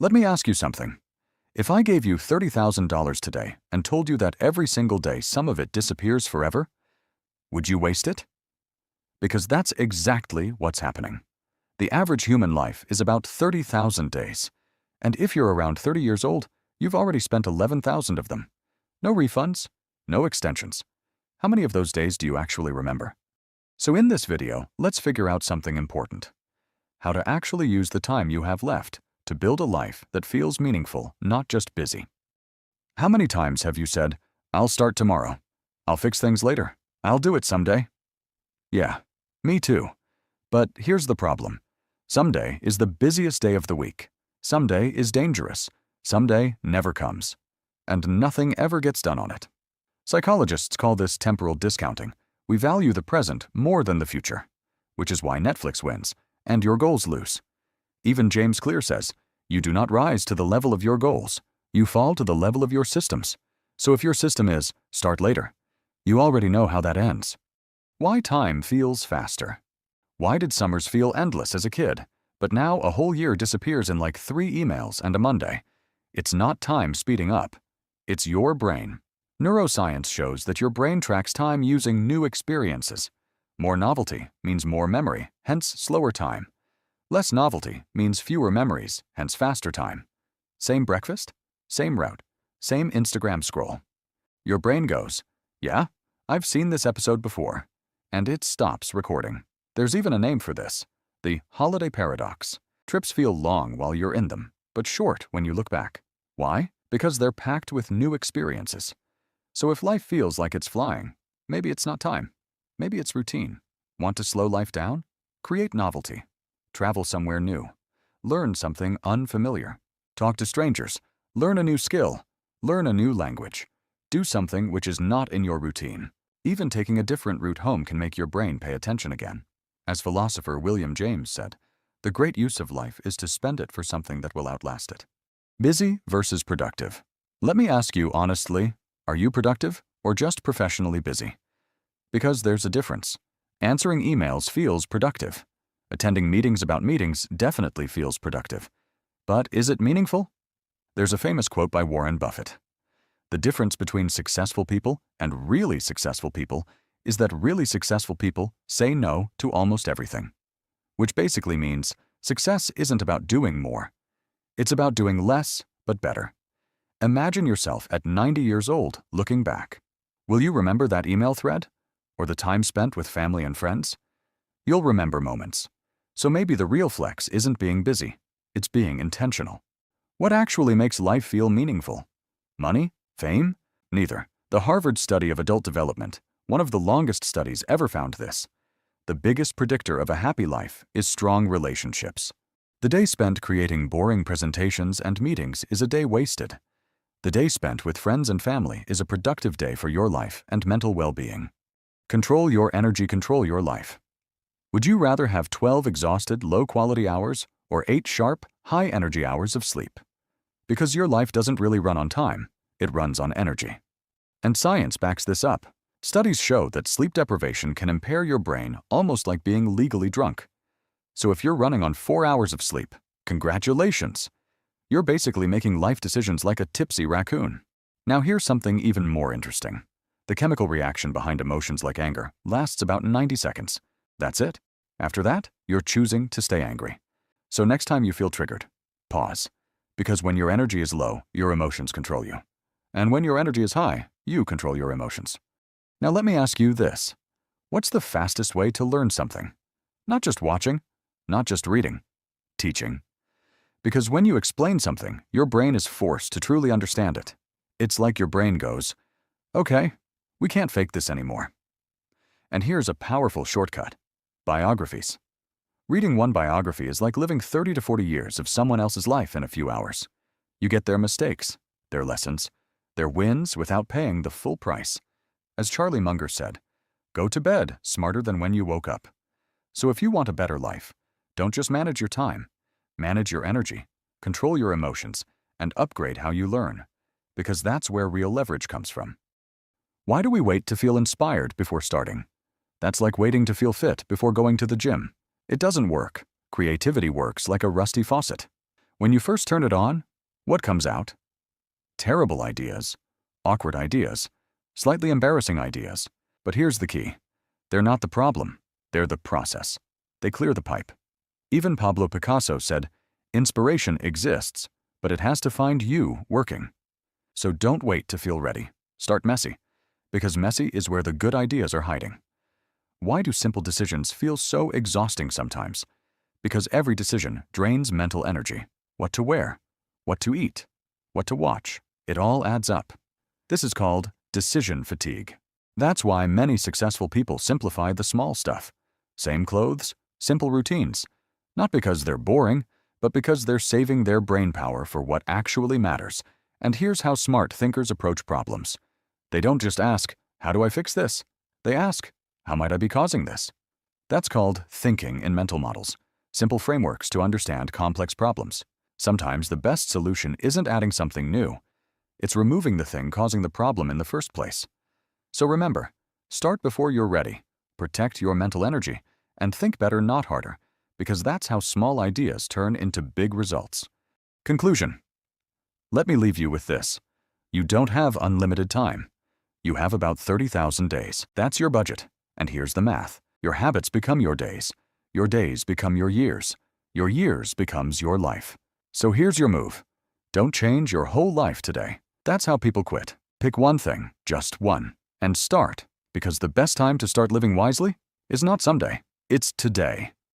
Let me ask you something. If I gave you $30,000 today and told you that every single day some of it disappears forever, would you waste it? Because that's exactly what's happening. The average human life is about 30,000 days. And if you're around 30 years old, you've already spent 11,000 of them. No refunds, no extensions. How many of those days do you actually remember? So in this video, let's figure out something important. How to actually use the time you have left to build a life that feels meaningful, not just busy. How many times have you said, "I'll start tomorrow. I'll fix things later. I'll do it someday"? Yeah, me too. But here's the problem. Someday is the busiest day of the week. Someday is dangerous. Someday never comes. And nothing ever gets done on it. Psychologists call this temporal discounting. We value the present more than the future, which is why Netflix wins and your goals lose. Even James Clear says, you do not rise to the level of your goals. You fall to the level of your systems. So if your system is, start later, you already know how that ends. Why time feels faster. Why did summers feel endless as a kid, but now a whole year disappears in like 3 emails and a Monday? It's not time speeding up. It's your brain. Neuroscience shows that your brain tracks time using new experiences. More novelty means more memory, hence slower time. Less novelty means fewer memories, hence faster time. Same breakfast, same route, same Instagram scroll. Your brain goes, yeah, I've seen this episode before, and it stops recording. There's even a name for this, the holiday paradox. Trips feel long while you're in them, but short when you look back. Why? Because they're packed with new experiences. So if life feels like it's flying, maybe it's not time. Maybe it's routine. Want to slow life down? Create novelty. Travel somewhere new. Learn something unfamiliar. Talk to strangers. Learn a new skill. Learn a new language. Do something which is not in your routine. Even taking a different route home can make your brain pay attention again. As philosopher William James said, the great use of life is to spend it for something that will outlast it. Busy versus productive. Let me ask you honestly, are you productive or just professionally busy? Because there's a difference. Answering emails feels productive. Attending meetings about meetings definitely feels productive. But is it meaningful? There's a famous quote by Warren Buffett. The difference between successful people and really successful people is that really successful people say no to almost everything. Which basically means success isn't about doing more. It's about doing less, but better. Imagine yourself at 90 years old looking back. Will you remember that email thread? Or the time spent with family and friends? You'll remember moments. So maybe the real flex isn't being busy, it's being intentional. What actually makes life feel meaningful? Money? Fame? Neither. The Harvard Study of Adult Development, one of the longest studies ever, found this. The biggest predictor of a happy life is strong relationships. The day spent creating boring presentations and meetings is a day wasted. The day spent with friends and family is a productive day for your life and mental well-being. Control your energy, control your life. Would you rather have 12 exhausted, low-quality hours or 8 sharp, high-energy hours of sleep? Because your life doesn't really run on time, it runs on energy. And science backs this up. Studies show that sleep deprivation can impair your brain almost like being legally drunk. So if you're running on 4 hours of sleep, congratulations! You're basically making life decisions like a tipsy raccoon. Now here's something even more interesting. The chemical reaction behind emotions like anger lasts about 90 seconds. That's it. After that, you're choosing to stay angry. So next time you feel triggered, pause. Because when your energy is low, your emotions control you. And when your energy is high, you control your emotions. Now let me ask you this. What's the fastest way to learn something? Not just watching, not just reading, teaching. Because when you explain something, your brain is forced to truly understand it. It's like your brain goes, okay, we can't fake this anymore. And here's a powerful shortcut. Biographies. Reading one biography is like living 30 to 40 years of someone else's life in a few hours. You get their mistakes, their lessons, their wins without paying the full price. As Charlie Munger said, go to bed smarter than when you woke up. So if you want a better life, don't just manage your time, manage your energy, control your emotions, and upgrade how you learn, because that's where real leverage comes from. Why do we wait to feel inspired before starting? That's like waiting to feel fit before going to the gym. It doesn't work. Creativity works like a rusty faucet. When you first turn it on, what comes out? Terrible ideas, awkward ideas, slightly embarrassing ideas. But here's the key. They're not the problem. They're the process. They clear the pipe. Even Pablo Picasso said, "Inspiration exists, but it has to find you working." So don't wait to feel ready. Start messy, because messy is where the good ideas are hiding. Why do simple decisions feel so exhausting sometimes? Because every decision drains mental energy. What to wear, what to eat, what to watch. It all adds up. This is called decision fatigue. That's why many successful people simplify the small stuff. Same clothes, simple routines. Not because they're boring, but because they're saving their brain power for what actually matters. And here's how smart thinkers approach problems. They don't just ask, "How do I fix this?" They ask, "How might I be causing this?" That's called thinking in mental models, simple frameworks to understand complex problems. Sometimes the best solution isn't adding something new. It's removing the thing causing the problem in the first place. So remember, start before you're ready, protect your mental energy, and think better, not harder, because that's how small ideas turn into big results. Conclusion. Let me leave you with this. You don't have unlimited time. You have about 30,000 days. That's your budget. And here's the math. Your habits become your days. Your days become your years. Your years becomes your life. So here's your move. Don't change your whole life today. That's how people quit. Pick one thing, just one, and start, because the best time to start living wisely is not someday, it's today.